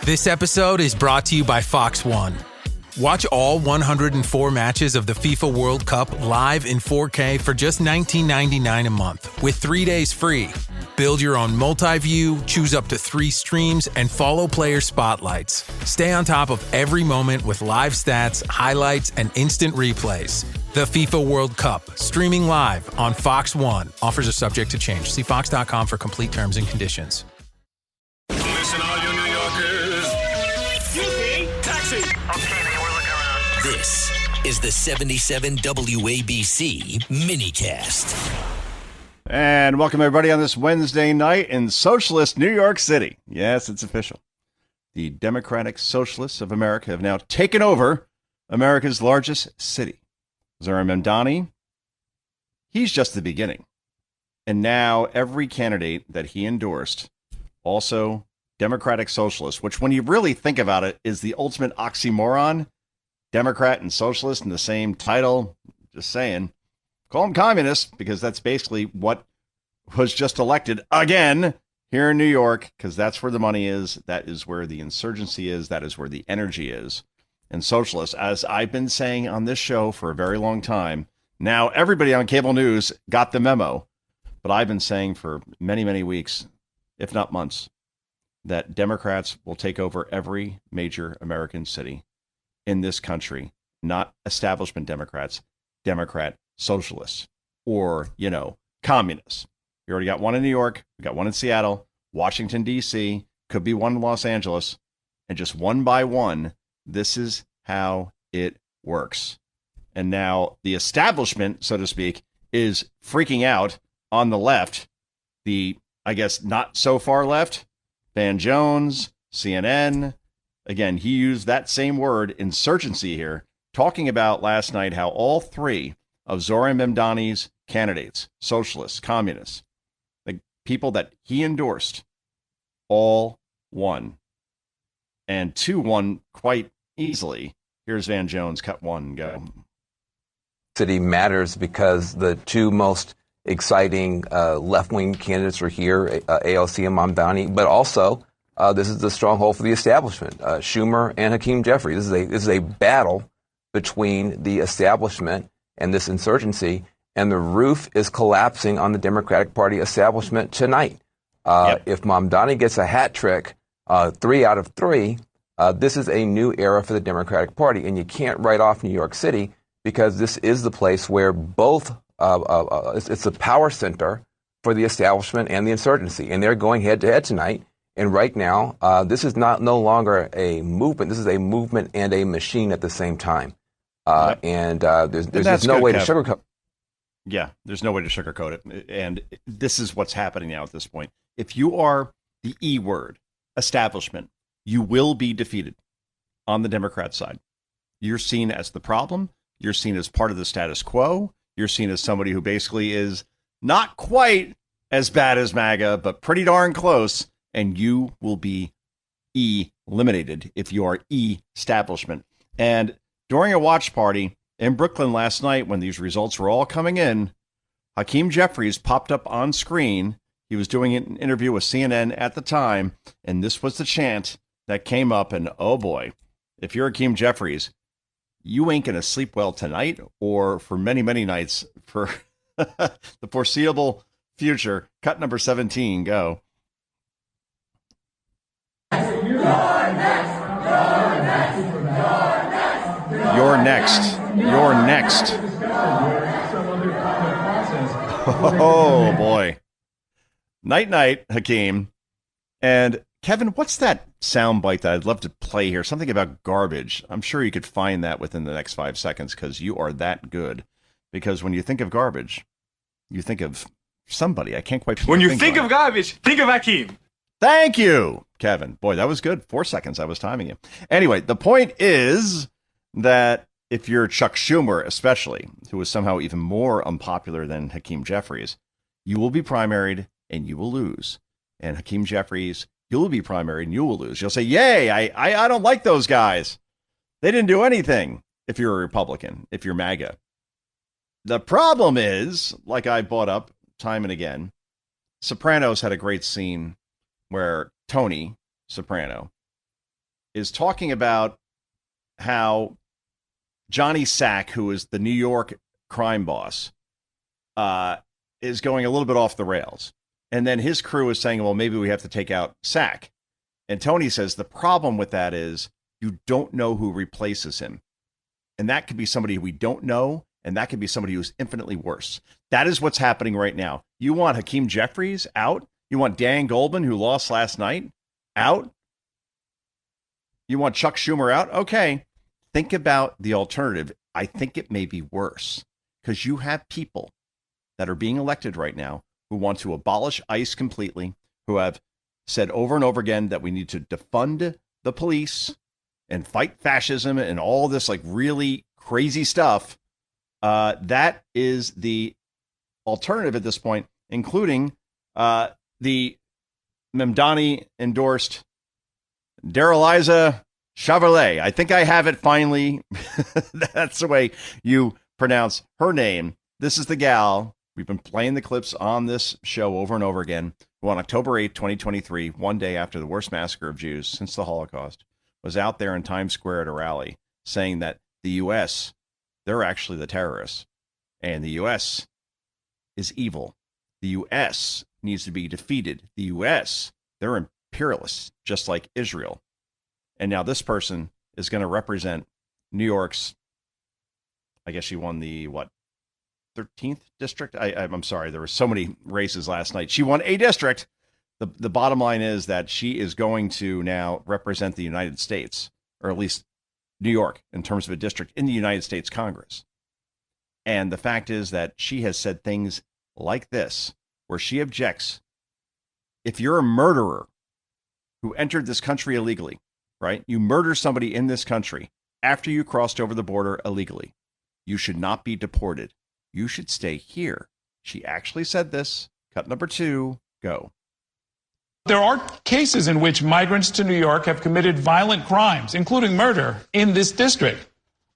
This episode is brought to you by Fox One. Watch all 104 matches of the FIFA World Cup live in 4K for just $19.99 a month with 3 days free. Build your own multi-view, choose up to 3 streams, and follow player spotlights. Stay on top of every moment with live stats, highlights, and instant replays. The FIFA World Cup, streaming live on Fox One. Offers are subject to change. See fox.com for complete terms and conditions. Listen, all you New Yorkers. Excuse me, taxi. Okay, man, we're looking around. This is the 77 WABC minicast. And welcome everybody on this Wednesday night in socialist New York City. Yes, it's official. The Democratic Socialists of America have now taken over America's largest city. Zoran Mamdani, he's just the beginning. And now every candidate that he endorsed, also Democratic Socialist, which when you really think about it is the ultimate oxymoron, Democrat and Socialist in the same title. Just saying. Call them communists because that's basically what was just elected again here in New York, because that's where the money is. That is where the insurgency is. That is where the energy is. And socialists, as I've been saying on this show for a very long time, now everybody on cable news got the memo, but I've been saying for many, many weeks, if not months, that Democrats will take over every major American city in this country, not establishment Democrats, Democrat socialists, or, communists. We already got one in New York, we got one in Seattle, Washington, D.C., could be one in Los Angeles, and just one by one, this is how it works. And now the establishment, so to speak, is freaking out on the left, the, I guess, not so far left, Van Jones, CNN. Again, he used that same word, insurgency here, talking about last night how all three of Zoran Mamdani's candidates, socialists, communists, the people that he endorsed, all won. And 2 won quite easily. Here's Van Jones, cut 1, go. City matters because the 2 most exciting left-wing candidates are here, AOC and Mamdani, but also this is the stronghold for the establishment, Schumer and Hakeem Jeffries. This is a battle between the establishment and this insurgency, and the roof is collapsing on the Democratic Party establishment tonight. If Mamdani gets a hat trick, 3 out of 3, this is a new era for the Democratic Party, and you can't write off New York City because this is the place where both it's the power center for the establishment and the insurgency, and they're going head to head tonight. And right now, this is no longer a movement. This is a movement and a machine at the same time. And there's no way to sugarcoat. Yeah, there's no way to sugarcoat it. And this is what's happening now at this point. If you are the E word, establishment, you will be defeated on the Democrat side. You're seen as the problem. You're seen as part of the status quo. You're seen as somebody who basically is not quite as bad as MAGA, but pretty darn close. And you will be eliminated if you are establishment. And during a watch party in Brooklyn last night, when these results were all coming in, Hakeem Jeffries popped up on screen. He was doing an interview with CNN at the time, and this was the chant that came up. And oh boy, if you're Hakeem Jeffries, you ain't going to sleep well tonight or for many, many nights for the foreseeable future. Cut number 17, go. You're next. You're next. Oh, boy. Night, night, Hakeem. And Kevin, what's that soundbite that I'd love to play here? Something about garbage. I'm sure you could find that within the next 5 seconds because you are that good. Because when you think of garbage, you think of somebody. I can't quite. When you think of garbage, think of Hakeem. Thank you, Kevin. Boy, that was good. 4 seconds. I was timing you. Anyway, the point is that if you're Chuck Schumer, especially, who is somehow even more unpopular than Hakeem Jeffries, you will be primaried and you will lose. And Hakeem Jeffries, you'll be primaried and you will lose. You'll say, yay, I don't like those guys. They didn't do anything if you're a Republican, if you're MAGA. The problem is, like I brought up time and again, Sopranos had a great scene where Tony Soprano is talking about how Johnny Sack, who is the New York crime boss, is going a little bit off the rails. And then his crew is saying, well, maybe we have to take out Sack. And Tony says the problem with that is you don't know who replaces him. And that could be somebody we don't know, and that could be somebody who's infinitely worse. That is what's happening right now. You want Hakeem Jeffries out? You want Dan Goldman, who lost last night, out? You want Chuck Schumer out? Okay. Think about the alternative. I think it may be worse because you have people that are being elected right now who want to abolish ICE completely, who have said over and over again that we need to defund the police and fight fascism and all this like really crazy stuff. That is the alternative at this point, including the Memdani endorsed Daraliza Chevrolet. I think I have it finally. That's the way you pronounce her name. This is the gal. We've been playing the clips on this show over and over again, who on October 8th, 2023, one day after the worst massacre of Jews since the Holocaust, was out there in Times Square at a rally saying that the U.S., they're actually the terrorists, and the U.S. is evil. The U.S. needs to be defeated. The U.S., they're imperialists, just like Israel. And now this person is going to represent New York's, I guess she won the, 13th district? I'm sorry, there were so many races last night. She won a district. The bottom line is that she is going to now represent the United States, or at least New York, in terms of a district in the United States Congress. And the fact is that she has said things like this, where she objects. If you're a murderer who entered this country illegally, right? You murder somebody in this country after you crossed over the border illegally. You should not be deported. You should stay here. She actually said this. Cut number 2, go. There are cases in which migrants to New York have committed violent crimes, including murder, in this district.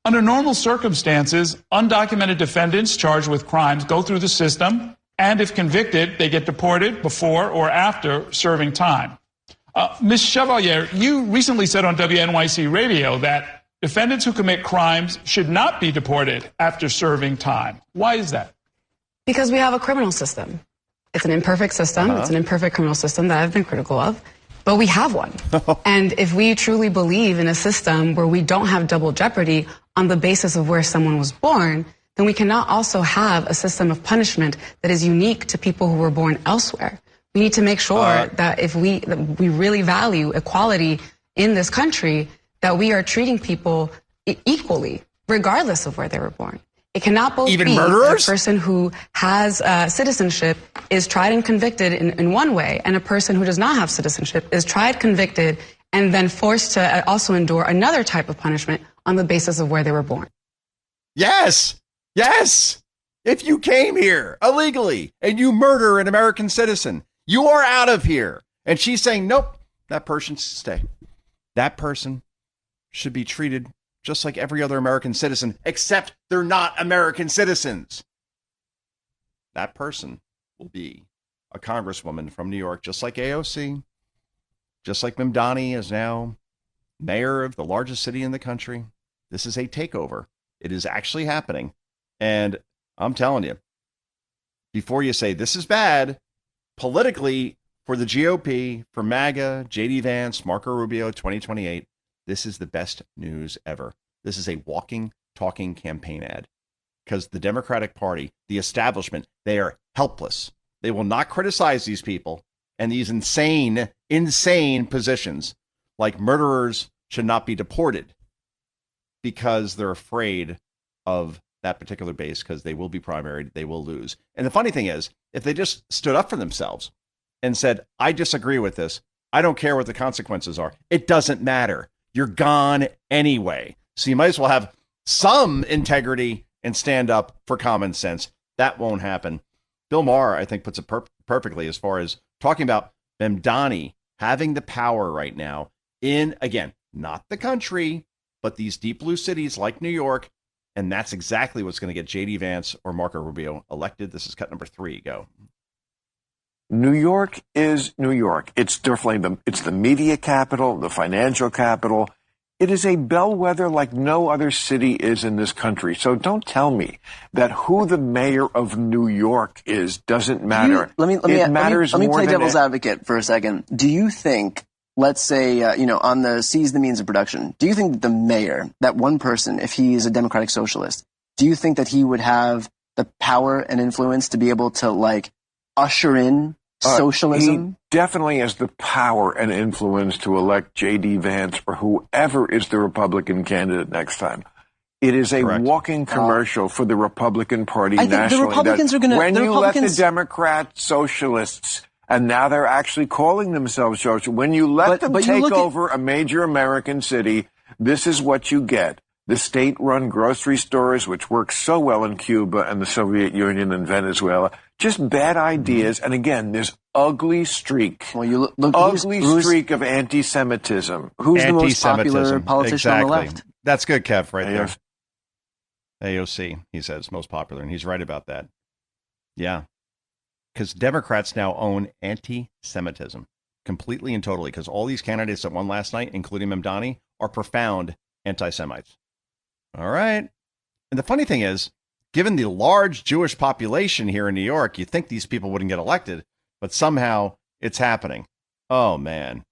Under normal circumstances, undocumented defendants charged with crimes go through the system, and if convicted, they get deported before or after serving time. Ms. Chevalier, you recently said on WNYC Radio that defendants who commit crimes should not be deported after serving time. Why is that? Because we have a criminal system. It's an imperfect system. It's an imperfect criminal system that I've been critical of, but we have one. And if we truly believe in a system where we don't have double jeopardy on the basis of where someone was born, then we cannot also have a system of punishment that is unique to people who were born elsewhere. We need to make sure that if we really value equality in this country, that we are treating people equally, regardless of where they were born. It cannot both even be murderers? A person who has citizenship is tried and convicted in one way, and a person who does not have citizenship is tried, convicted, and then forced to also endure another type of punishment on the basis of where they were born. Yes. Yes. If you came here illegally and you murder an American citizen, you are out of here. And she's saying, nope, that person should stay. That person should be treated just like every other American citizen, except they're not American citizens. That person will be a congresswoman from New York, just like AOC, just like Memdani is now mayor of the largest city in the country. This is a takeover. It is actually happening. And I'm telling you, before you say this is bad, politically, for the GOP, for MAGA, JD Vance, Marco Rubio, 2028, this is the best news ever. This is a walking, talking campaign ad. Because the Democratic Party, the establishment, they are helpless. They will not criticize these people and these insane positions like murderers should not be deported because they're afraid of that particular base because they will be primaried, they will lose. And the funny thing is, if they just stood up for themselves and said, I disagree with this, I don't care what the consequences are, it doesn't matter. You're gone anyway. So you might as well have some integrity and stand up for common sense. That won't happen. Bill Maher, I think, puts it perfectly as far as talking about Memdani having the power right now in, again, not the country, but these deep blue cities like New York. And that's exactly what's going to get JD Vance or Marco Rubio elected. This is cut number 3. Go. New York is New York. It's definitely it's the media capital, the financial capital. It is a bellwether like no other city is in this country. So don't tell me that who the mayor of New York is doesn't matter. Let me play devil's advocate for a second. Do you think, let's say, on the seize the means of production, do you think that the mayor, that one person, if he is a democratic socialist, do you think that he would have the power and influence to be able to, like, usher in socialism? He definitely has the power and influence to elect J.D. Vance or whoever is the Republican candidate next time. It is a walking commercial for the Republican Party nationally. The Republicans are going to... When you let the Democrat socialists, and now they're actually calling themselves socialists, when you let them take over a major American city, this is what you get. The state-run grocery stores, which work so well in Cuba and the Soviet Union and Venezuela, just bad ideas. And again, this ugly streak, streak of anti-Semitism. Who's the most popular politician on the left? That's good, Kev, right there. AOC, he says, most popular, and he's right about that. Yeah. Because Democrats now own anti-Semitism completely and totally, because all these candidates that won last night, including Mamdani, are profound anti-Semites. All right. And the funny thing is, given the large Jewish population here in New York, you'd think these people wouldn't get elected, but somehow it's happening. Oh, man.